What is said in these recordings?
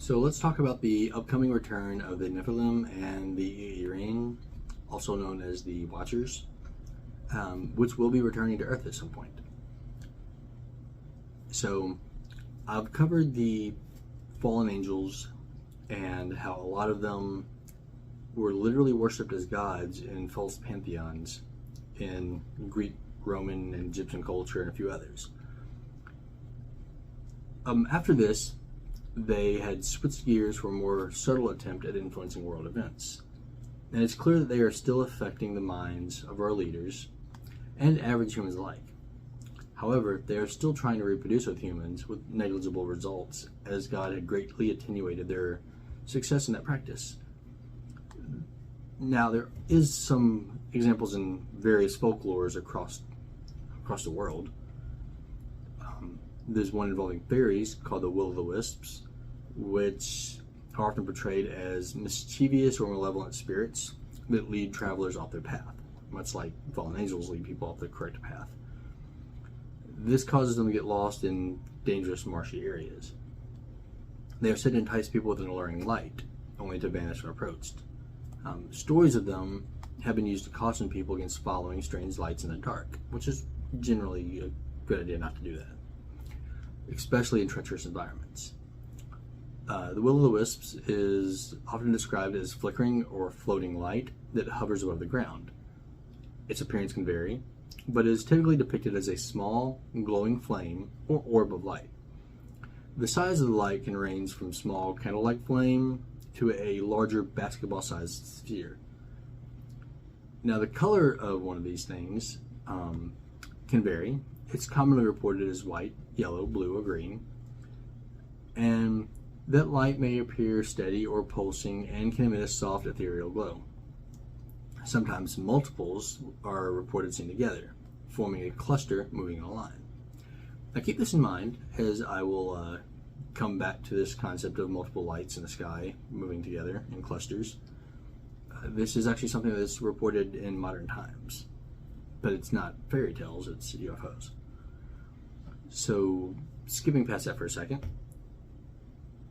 So let's talk about the upcoming return of the Nephilim and the Irene, also known as the Watchers, which will be returning to Earth at some point. So I've covered the fallen angels and how a lot of them were literally worshipped as gods in false pantheons in Greek, Roman, and Egyptian culture, and a few others. After this, they had switched gears for a more subtle attempt at influencing world events. And it's clear that they are still affecting the minds of our leaders and average humans alike. However, they are still trying to reproduce with humans with negligible results, as God had greatly attenuated their success in that practice. Now, there is some examples in various folklores across the world. There's one involving fairies called the Will-o'-the-Wisps, which are often portrayed as mischievous or malevolent spirits that lead travelers off their path, much like fallen angels lead people off their correct path. This causes them to get lost in dangerous marshy areas. They are said to entice people with an alluring light, only to vanish when approached. Stories of them have been used to caution people against following strange lights in the dark, which is generally a good idea not to do that, especially in treacherous environments. The Will-o'-the-Wisps is often described as flickering or floating light that hovers above the ground. Its appearance can vary, but is typically depicted as a small, glowing flame or orb of light. The size of the light can range from small candle-like flame to a larger basketball-sized sphere. Now, the color of one of these things can vary. It's commonly reported as white, yellow, blue, or green. And that light may appear steady or pulsing and can emit a soft ethereal glow. Sometimes multiples are reported seen together, forming a cluster moving in a line. Now keep this in mind as I will come back to this concept of multiple lights in the sky moving together in clusters. This is actually something that's reported in modern times, but it's not fairy tales, it's UFOs. So, skipping past that for a second,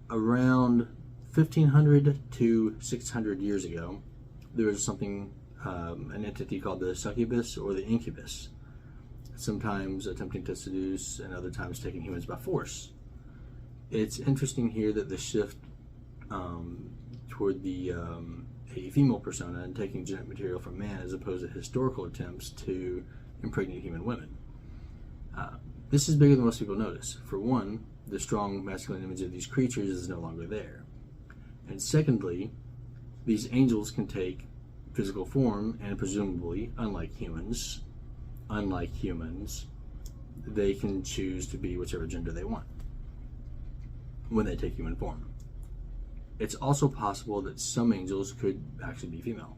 around 1500 to 600 years ago, there was something, an entity called the succubus or the incubus, sometimes attempting to seduce and other times taking humans by force. It's interesting here that the shift toward a female persona and taking genetic material from man as opposed to historical attempts to impregnate human women. This is bigger than most people notice. For one, the strong masculine image of these creatures is no longer there. And secondly, these angels can take physical form and presumably, unlike humans, they can choose to be whichever gender they want when they take human form. It's also possible that some angels could actually be female.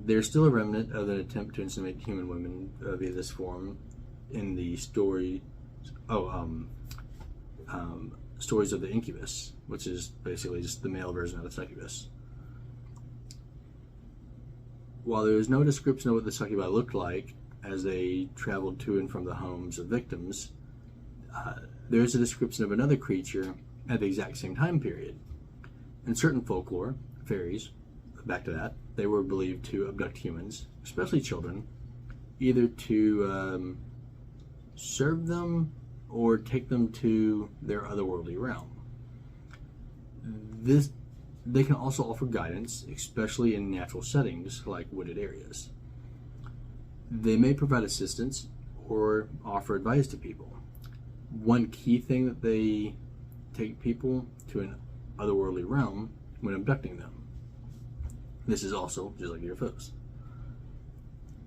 There's still a remnant of an attempt to inseminate human women via this form in the stories of the incubus, which is basically just the male version of the succubus. While there is no description of what the succubi looked like as they traveled to and from the homes of victims, there is a description of another creature at the exact same time period. In certain folklore, fairies, back to that, they were believed to abduct humans, especially children, either to serve them or take them to their otherworldly realm. They can also offer guidance, especially in natural settings like wooded areas. They may provide assistance or offer advice to people. One key thing that they take people to an otherworldly realm when abducting them. This is also just like UFOs.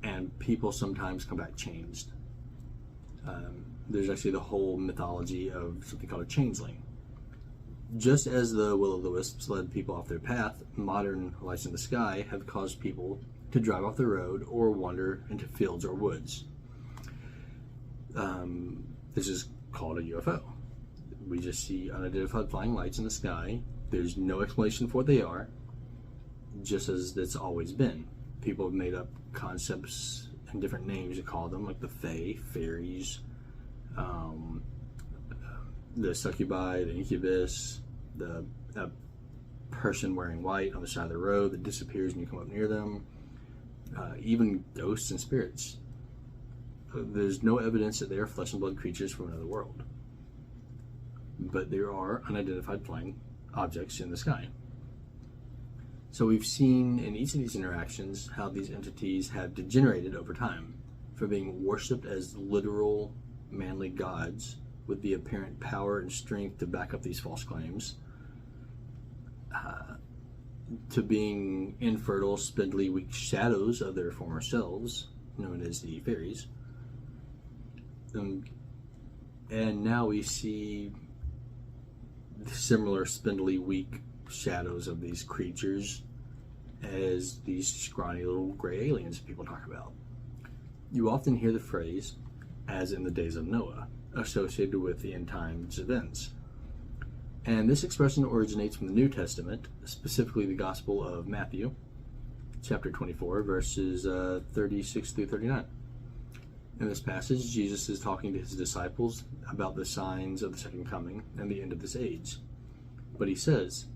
And people sometimes come back changed. There's actually the whole mythology of something called a changeling. Just as the Will-o'-the-Wisps led people off their path, modern lights in the sky have caused people to drive off the road or wander into fields or woods. This is called a UFO. We just see unidentified flying lights in the sky. There's no explanation for what they are, just as it's always been. People have made up concepts and different names to call them, like the Fae, fairies, the succubi, the incubus, the person wearing white on the side of the road that disappears when you come up near them, even ghosts and spirits. There's no evidence that they are flesh and blood creatures from another world. But there are unidentified flying objects in the sky. So we've seen in each of these interactions how these entities have degenerated over time from being worshipped as literal manly gods with the apparent power and strength to back up these false claims, to being infertile, spindly, weak shadows of their former selves, known as the fairies. And now we see similar spindly, weak shadows of these creatures as these scrawny little gray aliens people talk about. You often hear the phrase, as in the days of Noah, associated with the end times events. And this expression originates from the New Testament, specifically the Gospel of Matthew, chapter 24, verses 36 through 39. In this passage, Jesus is talking to his disciples about the signs of the second coming and the end of this age. But he says,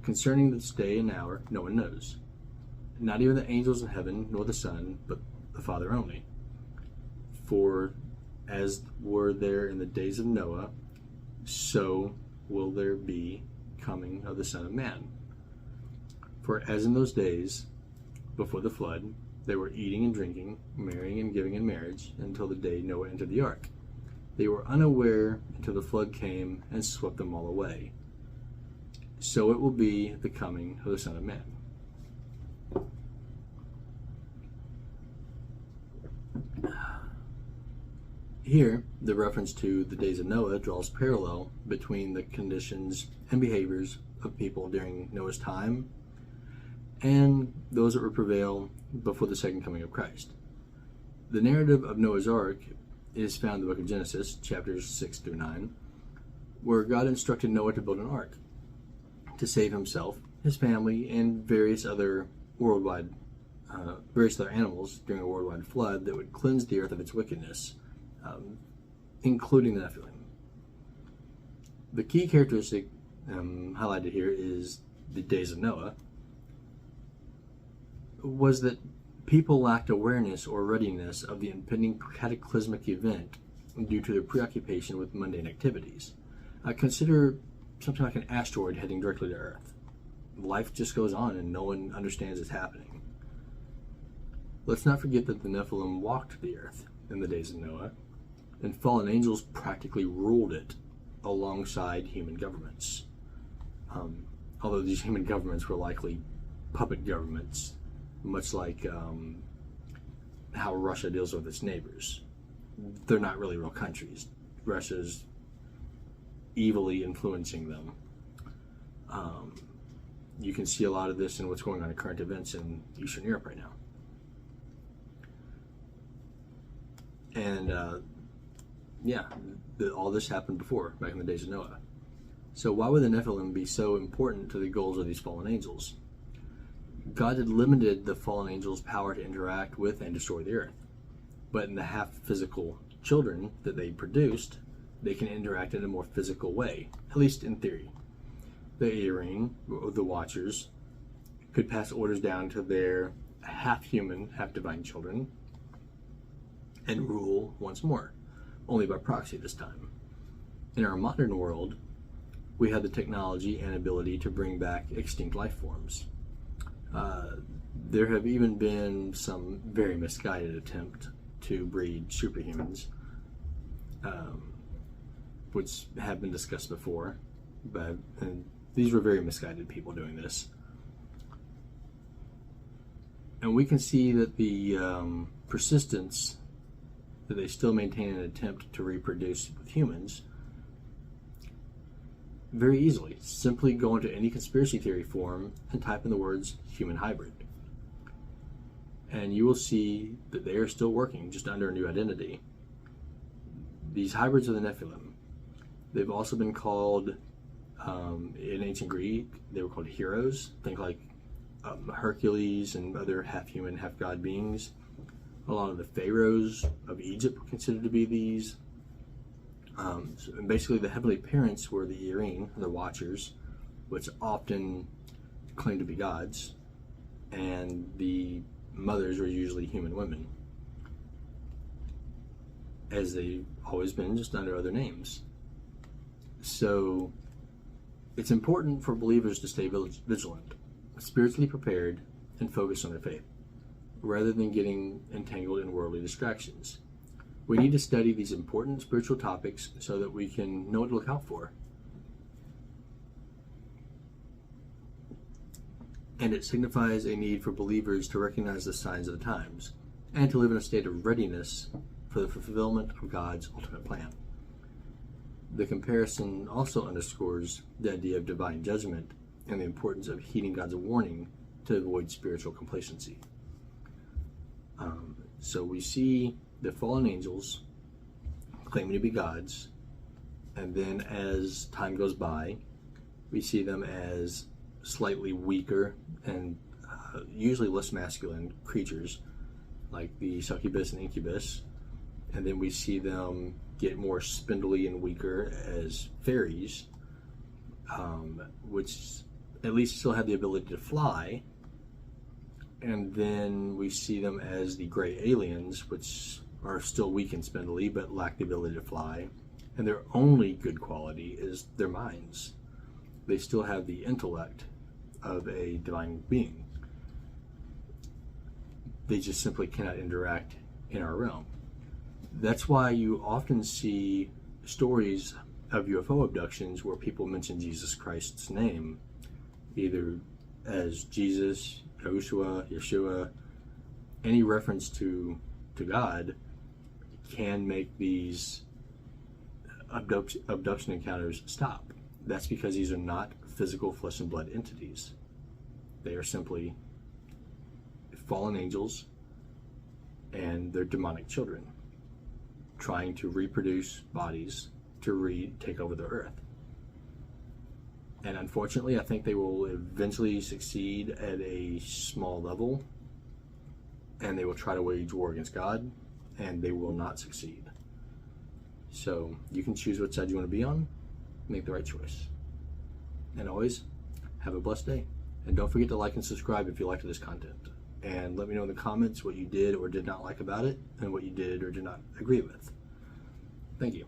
concerning this day and hour, no one knows, not even the angels in heaven, nor the Son, but the Father only. For as were there in the days of Noah, so will there be coming of the Son of Man. For as in those days before the flood, they were eating and drinking, marrying and giving in marriage, until the day Noah entered the ark. They were unaware until the flood came and swept them all away. So it will be the coming of the Son of Man. Here, the reference to the days of Noah draws parallel between the conditions and behaviors of people during Noah's time and those that would prevail before the second coming of Christ. The narrative of Noah's Ark is found in the book of Genesis, chapters 6 through 9, where God instructed Noah to build an ark to save himself, his family, and various other animals during a worldwide flood that would cleanse the earth of its wickedness, including the Nephilim. The key characteristic highlighted here is the days of Noah, was that people lacked awareness or readiness of the impending cataclysmic event due to their preoccupation with mundane activities. Consider something like an asteroid heading directly to Earth. Life just goes on and no one understands it's happening. Let's not forget that the Nephilim walked the earth in the days of Noah, and fallen angels practically ruled it alongside human governments. Although these human governments were likely puppet governments, much like how Russia deals with its neighbors. They're not really real countries. Russia's evilly influencing them. You can see a lot of this in what's going on in current events in Eastern Europe right now. And all this happened before, back in the days of Noah. So why would the Nephilim be so important to the goals of these fallen angels? God had limited the fallen angels' power to interact with and destroy the earth. But in the half-physical children that they produced, they can interact in a more physical way, at least in theory. The Earring, the Watchers, could pass orders down to their half-human, half-divine children and rule once more, only by proxy this time. In our modern world, we have the technology and ability to bring back extinct life forms. There have even been some very misguided attempt to breed superhumans, which have been discussed before, and these were very misguided people doing this. And we can see that the persistence that they still maintain an attempt to reproduce with humans very easily. Simply go into any conspiracy theory forum and type in the words human hybrid. And you will see that they are still working, just under a new identity. These hybrids are the Nephilim. They've also been called, in ancient Greek, they were called heroes. Think like Hercules and other half-human, half-god beings. A lot of the pharaohs of Egypt were considered to be these. So basically, the heavenly parents were the Irene, the Watchers, which often claim to be gods, and the mothers were usually human women, as they've always been, just under other names. So it's important for believers to stay vigilant, spiritually prepared, and focused on their faith, rather than getting entangled in worldly distractions. We need to study these important spiritual topics so that we can know what to look out for. And it signifies a need for believers to recognize the signs of the times and to live in a state of readiness for the fulfillment of God's ultimate plan. The comparison also underscores the idea of divine judgment and the importance of heeding God's warning to avoid spiritual complacency. So we see the fallen angels claiming to be gods, and then as time goes by, we see them as slightly weaker and usually less masculine creatures, like the succubus and incubus, and then we see them get more spindly and weaker as fairies, which at least still have the ability to fly. And then we see them as the gray aliens, which are still weak and spindly but lack the ability to fly, and their only good quality is their minds. They still have the intellect of a divine being. They just simply cannot interact in our realm. That's why you often see stories of UFO abductions where people mention Jesus Christ's name, either as Jesus, Yeshua. Any reference to God can make these abduction encounters stop. That's because these are not physical flesh and blood entities. They are simply fallen angels and their demonic children trying to reproduce bodies to take over the earth. And unfortunately, I think they will eventually succeed at a small level, and they will try to wage war against God, and they will not succeed. So you can choose what side you want to be on, make the right choice. And always, have a blessed day. And don't forget to like and subscribe if you liked this content. And let me know in the comments what you did or did not like about it, and what you did or did not agree with. Thank you.